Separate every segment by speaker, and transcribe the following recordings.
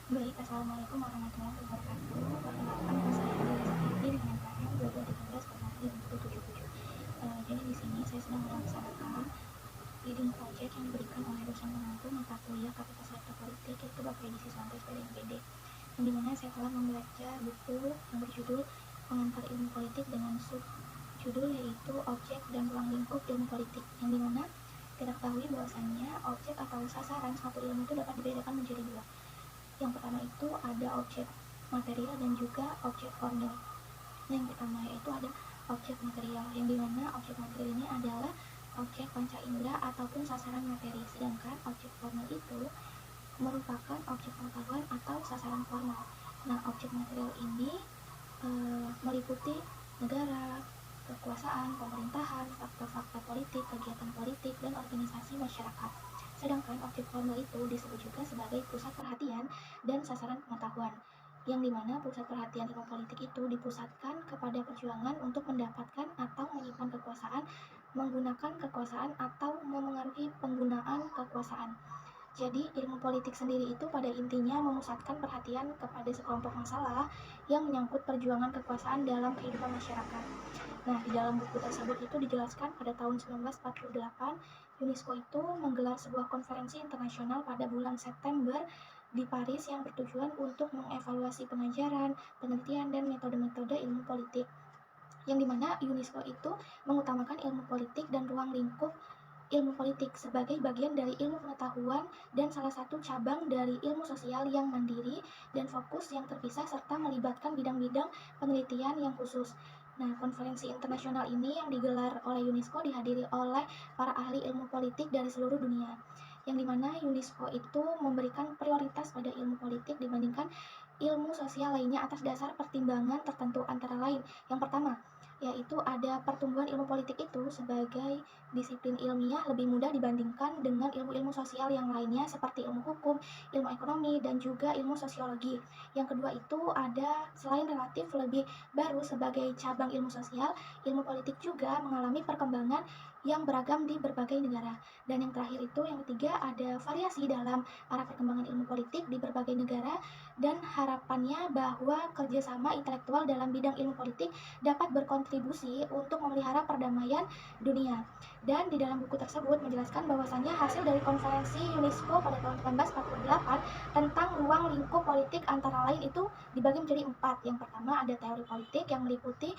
Speaker 1: Baik, assalamualaikum warahmatullahi wabarakatuh. Perkenalkan, nama saya Dewi Safitri dengan NPM 2213-1077. Jadi di sini saya sedang melaksanakan reading project yang diberikan oleh dosen pengampu mata kuliah Kapasitas Politik, yaitu Bapak Edi Siswanto SPDMPD, yang dimana saya telah membaca buku yang berjudul Pengantar Ilmu Politik dengan subjudul yaitu Objek dan Ruang Lingkup Ilmu Politik, yang dimana kita ketahui bahwasannya objek atau sasaran suatu ilmu itu dapat dibedakan menjadi dua. Yang pertama itu ada objek material dan juga objek formil. Yang pertama yaitu ada objek material, yang dimana objek material ini adalah objek panca indera ataupun sasaran materi, sedangkan objek formil itu merupakan objek pengetahuan atau sasaran formal. Nah, objek material ini meliputi negara, kekuasaan, pemerintahan, fakta-fakta politik, kegiatan politik, dan organisasi masyarakat. Sedangkan objek formal itu disebut juga sebagai pusat perhatian dan sasaran pengetahuan, yang dimana pusat perhatian ilmu politik itu dipusatkan kepada perjuangan untuk mendapatkan atau menyimpan kekuasaan, menggunakan kekuasaan, atau memengaruhi penggunaan kekuasaan. Jadi, ilmu politik sendiri itu pada intinya memusatkan perhatian kepada sekelompok masalah yang menyangkut perjuangan kekuasaan dalam kehidupan masyarakat. Nah, di dalam buku tersebut itu dijelaskan pada tahun 1948, UNESCO itu menggelar sebuah konferensi internasional pada bulan September di Paris yang bertujuan untuk mengevaluasi pengajaran, penelitian, dan metode-metode ilmu politik. Yang dimana UNESCO itu mengutamakan ilmu politik dan ruang lingkup ilmu politik sebagai bagian dari ilmu pengetahuan dan salah satu cabang dari ilmu sosial yang mandiri dan fokus yang terpisah serta melibatkan bidang-bidang penelitian yang khusus. Nah, konferensi internasional ini yang digelar oleh UNESCO dihadiri oleh para ahli ilmu politik dari seluruh dunia, yang dimana UNESCO itu memberikan prioritas pada ilmu politik dibandingkan ilmu sosial lainnya atas dasar pertimbangan tertentu, antara lain yang pertama yaitu ada pertumbuhan ilmu politik itu sebagai disiplin ilmiah lebih mudah dibandingkan dengan ilmu-ilmu sosial yang lainnya seperti ilmu hukum, ilmu ekonomi, dan juga ilmu sosiologi. Yang kedua itu ada selain relatif lebih baru sebagai cabang ilmu sosial, ilmu politik juga mengalami perkembangan yang beragam di berbagai negara. Dan yang terakhir itu yang ketiga ada variasi dalam arah perkembangan ilmu politik di berbagai negara dan harapannya bahwa kerjasama intelektual dalam bidang ilmu politik dapat berkontribusi untuk memelihara perdamaian dunia. Dan di dalam buku tersebut menjelaskan bahwasannya hasil dari konferensi UNESCO pada tahun 1948 tentang ruang lingkup politik antara lain itu dibagi menjadi 4. Yang pertama ada teori politik yang meliputi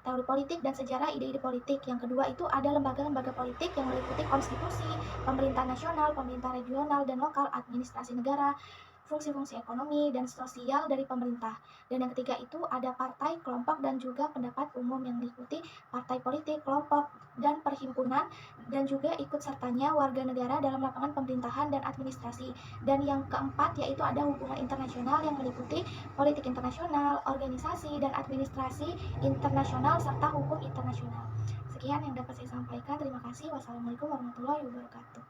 Speaker 1: teori politik dan sejarah ide-ide politik. Yang kedua itu ada lembaga-lembaga politik yang meliputi konstitusi, pemerintah nasional, pemerintah regional dan lokal, administrasi negara, fungsi-fungsi ekonomi dan sosial dari pemerintah. Dan yang ketiga itu ada partai, kelompok, dan juga pendapat umum yang meliputi partai politik, kelompok, dan perhimpunan, dan juga ikut sertanya warga negara dalam lapangan pemerintahan dan administrasi. Dan yang keempat yaitu ada hubungan internasional yang meliputi politik internasional, organisasi, dan administrasi internasional, serta hukum internasional. Sekian yang dapat saya sampaikan. Terima kasih. Wassalamualaikum warahmatullahi wabarakatuh.